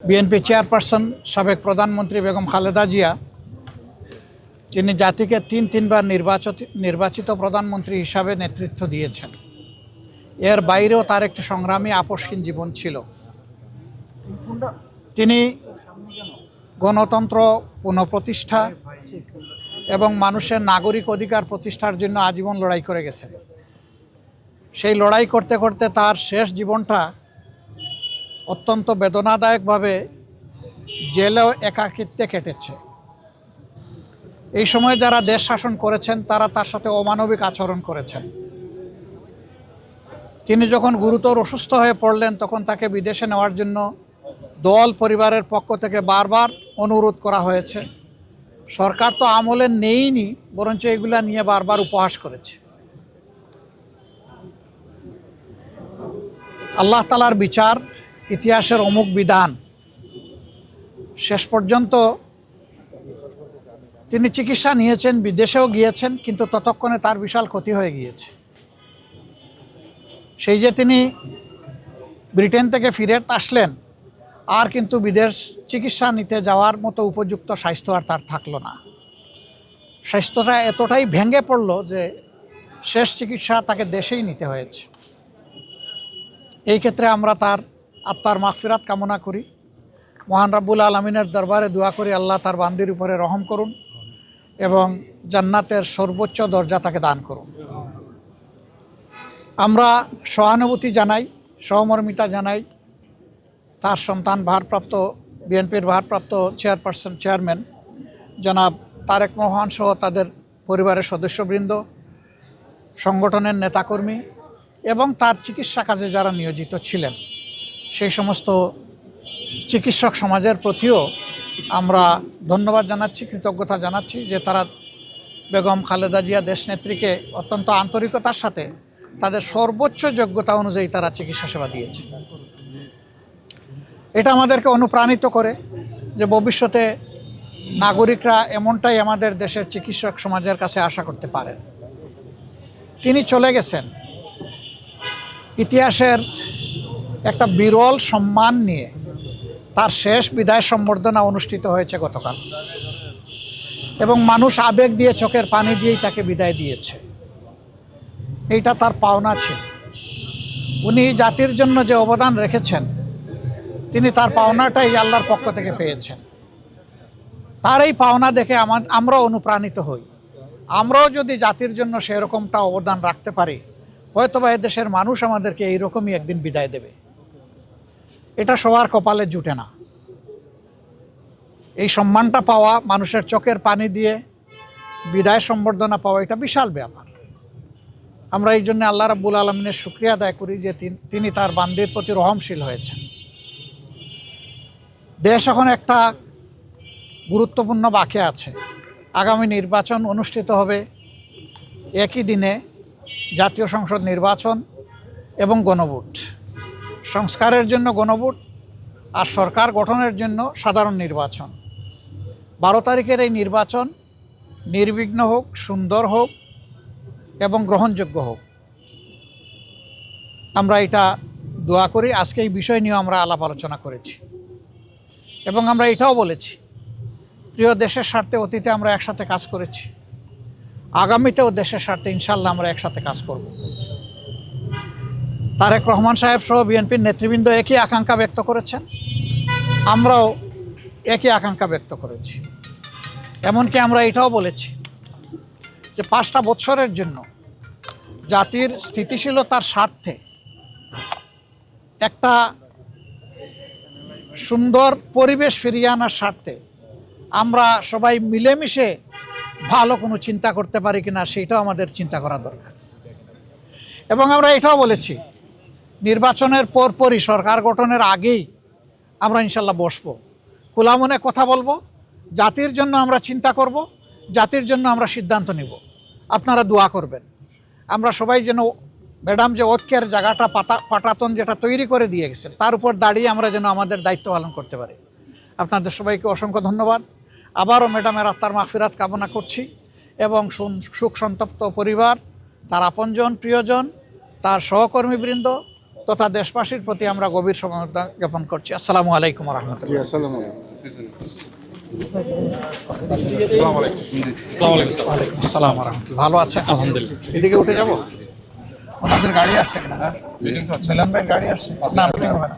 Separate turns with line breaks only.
BNP chairperson সাবেক প্রধানমন্ত্রী বেগম খালেদা জিয়া তিনি জাতিকে তিনবার নির্বাচিত প্রধানমন্ত্রী হিসাবে নেতৃত্ব দিয়েছেন। এর বাইরেও তার একটি সংগ্রামী আপসহীন জীবন ছিল। তিনি গণতন্ত্র পুনঃপ্রতিষ্ঠা এবং মানুষের নাগরিক অধিকার প্রতিষ্ঠার জন্য আজীবন লড়াই করে গেছেন। সেই লড়াই করতে করতে তার শেষ জীবনটা অত্যন্ত বেদনাদায়কভাবে জেলেও একাকিত্বে কেটেছে। এই সময় যারা দেশ শাসন করেছেন তারা তার সাথে অমানবিক আচরণ করেছেন। তিনি যখন গুরুতর অসুস্থ হয়ে পড়লেন তখন তাকে বিদেশে নেওয়ার জন্য দল পরিবারের পক্ষ থেকে বারবার অনুরোধ করা হয়েছে। সরকার তো আমলে নেইনি, বরঞ্চ এগুলা নিয়ে বারবার উপহাস করেছে। আল্লাহ তাআলার বিচার, ইতিহাসের অমুক বিধান। শেষ পর্যন্ত তিনি চিকিৎসা নিয়েছেন, বিদেশেও গিয়েছেন, কিন্তু ততক্ষণে তার বিশাল ক্ষতি হয়ে গিয়েছে। সেই যে তিনি ব্রিটেন থেকে ফিরে আসলেন, আর কিন্তু বিদেশ চিকিৎসা নিতে যাওয়ার মতো উপযুক্ত স্বাস্থ্য আর তার থাকলো না। স্বাস্থ্যটা এতটাই ভেঙে পড়ল যে শেষ চিকিৎসা তাকে দেশেই নিতে হয়েছে। এই ক্ষেত্রে আমরা তার আত্মার মাগফিরাত কামনা করি। মহান রাব্বুল আলামিনের দরবারে দোয়া করি আল্লাহ তার বান্দির উপরে রহম করুন এবং জান্নাতের সর্বোচ্চ দরজা তাকে দান করুন। আমরা সহানুভূতি জানাই, সহমর্মিতা জানাই তার সন্তান বিএনপির ভারপ্রাপ্ত চেয়ারম্যান জনাব তারেক রহমান সহ তাদের পরিবারের সদস্যবৃন্দ, সংগঠনের নেতাকর্মী এবং তার চিকিৎসা কাজে যারা নিয়োজিত ছিলেন সেই সমস্ত চিকিৎসক সমাজের প্রতিও আমরা ধন্যবাদ জানাচ্ছি, কৃতজ্ঞতা জানাচ্ছি যে তারা বেগম খালেদা জিয়া দেশনেত্রীকে অত্যন্ত আন্তরিকতার সাথে তাদের সর্বোচ্চ যোগ্যতা অনুযায়ী তারা চিকিৎসা সেবা দিয়েছে। এটা আমাদেরকে অনুপ্রাণিত করে যে ভবিষ্যতে নাগরিকরা এমনটাই আমাদের দেশের চিকিৎসক সমাজের কাছে আশা করতে পারেন। তিনি চলে গেছেন ইতিহাসের একটা বিরল সম্মান নিয়ে। তার শেষ বিদায় সম্বর্ধনা অনুষ্ঠিত হয়েছে গতকাল এবং মানুষ আবেগ দিয়ে, চোখের পানি দিয়েই তাকে বিদায় দিয়েছে। এইটা তার পাওনা ছিল। উনি জাতির জন্য যে অবদান রেখেছেন তিনি তার পাওনাটাই আল্লাহর পক্ষ থেকে পেয়েছেন। তার এই পাওনা দেখে আমরাও অনুপ্রাণিত হই। আমরাও যদি জাতির জন্য সেরকমটা অবদান রাখতে পারি, হয়তোবা এদেশের মানুষ আমাদেরকে এইরকমই একদিন বিদায় দেবে। এটা সবার কপালে জুটে না। এই সম্মানটা পাওয়া, মানুষের চোখের পানি দিয়ে বিদায় সম্বর্ধনা পাওয়া, এটা বিশাল ব্যাপার। আমরা এই জন্য আল্লাহ রাব্বুল আলামিনের শুকরিয়া আদায় করি যে তিনি তার বান্দির প্রতি রহমশীল হয়েছেন। দেশ এখন একটা গুরুত্বপূর্ণ বাঁকে আছে। আগামী নির্বাচন অনুষ্ঠিত হবে একই দিনে, জাতীয় সংসদ নির্বাচন এবং গণভোট। সংস্কারের জন্য গণভোট আর সরকার গঠনের জন্য সাধারণ নির্বাচন। 12 তারিখের এই নির্বাচন নির্বিঘ্ন হোক, সুন্দর হোক এবং গ্রহণযোগ্য হোক, আমরা এটা দোয়া করি। আজকে এই বিষয় নিয়ে আমরা আলাপ আলোচনা করেছি এবং আমরা এটাও বলেছি, প্রিয় দেশের স্বার্থে অতীতে আমরা একসাথে কাজ করেছি, আগামীতেও দেশের স্বার্থে ইনশাল্লাহ আমরা একসাথে কাজ করব। তারেক রহমান সাহেব সহ বিএনপির নেতৃবৃন্দ একই আকাঙ্ক্ষা ব্যক্ত করেছেন, আমরাও একই আকাঙ্ক্ষা ব্যক্ত করেছি। এমনকি আমরা এটাও বলেছি যে 5টা বছরের জন্য জাতির স্থিতিশীলতার স্বার্থে একটা সুন্দর পরিবেশ ফিরিয়ে আনার স্বার্থে আমরা সবাই মিলেমিশে ভালো কোনো চিন্তা করতে পারি কিনা সেটাও আমাদের চিন্তা করা দরকার। এবং আমরা এটাও বলেছি, নির্বাচনের পরপরই, সরকার গঠনের আগেই আমরা ইনশাল্লাহ বসবো, খোলা মনে কথা বলবো, জাতির জন্য আমরা চিন্তা করব, জাতির জন্য আমরা সিদ্ধান্ত নিব। আপনারা দোয়া করবেন আমরা সবাই যেন ম্যাডাম যে ঐক্যের জায়গাটা পাটাতন যেটা তৈরি করে দিয়ে গেছেন তার উপর দাঁড়িয়ে আমরা যেন আমাদের দায়িত্ব পালন করতে পারি। আপনাদের সবাইকে অসংখ্য ধন্যবাদ। আবারও ম্যাডামের আত্মার মাগফিরাত কামনা করছি এবং সুখ সন্তপ্ত পরিবার, তার আপনজন, প্রিয়জন, তার সহকর্মীবৃন্দ, তথা দেশবাসীর প্রতি আমরা গভীর সমবেদনা জ্ঞাপন করছি। আসসালামু আলাইকুম রহমতুল্লাহ। ওয়ালাইকুম আসসালাম রহমতুল্লাহ। ভালো আছেন?
আলহামদুলিল্লাহ।
এদিকে উঠে যাব? ওনাদের গাড়ি আসছে না? মিলন ভাইয়ের গাড়ি আসছে না? মিটিং হবে না।